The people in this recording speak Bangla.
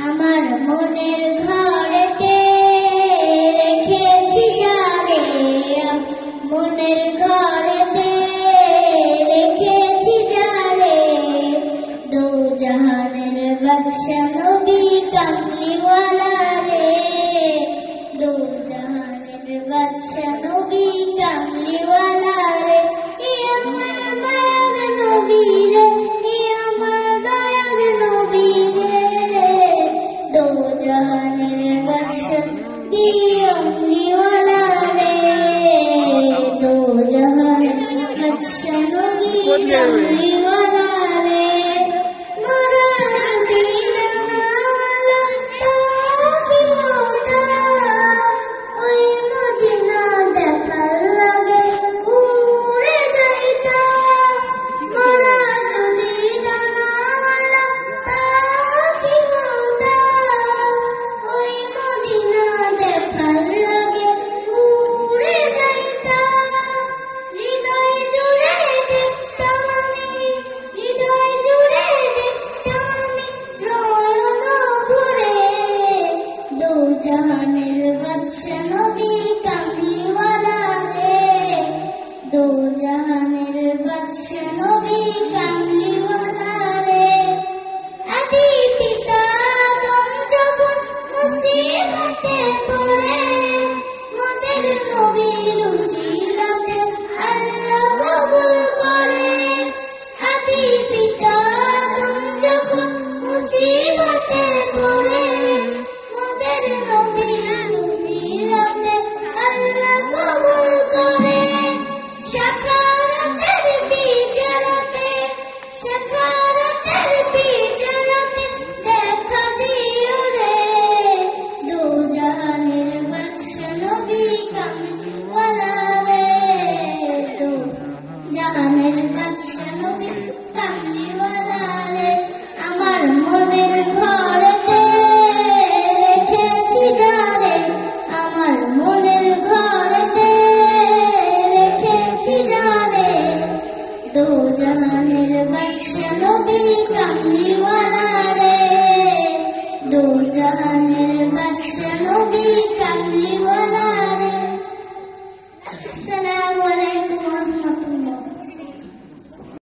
আমার মনের ঘরেতে রেখেছি যারে, মনের ঘরেতে রেখেছি যারে, দো জাহানের বাদশা নবী কামলিওয়ালা রে, দো জাহানের বাদশা নবী কামলিওয়ালা রে, এ আমার মায়ার নবী রে, এ আমার দয়ার নবী রে, দো জাহানের বাদশা নবী কামলিওয়ালা রে, দো জাহানের বাদশা নবী কামলিওয়ালা রে। মোরা যদি না হলো কি হতো, ওই মদিনা দেখার লাগে উড়ে যাইতাম। মোরা যদি না হলো কি হতো, ওই মদিনা দেখার লাগে উড়ে যাইতাম। হৃদয় জুড়ে দেখতাম আমি, হৃদয় জুড়ে দেখতাম আমি নয়ন ভরে, দো জাহানের বাদশা নবী কামলিওয়ালা রে, দো জাহানের বাদশা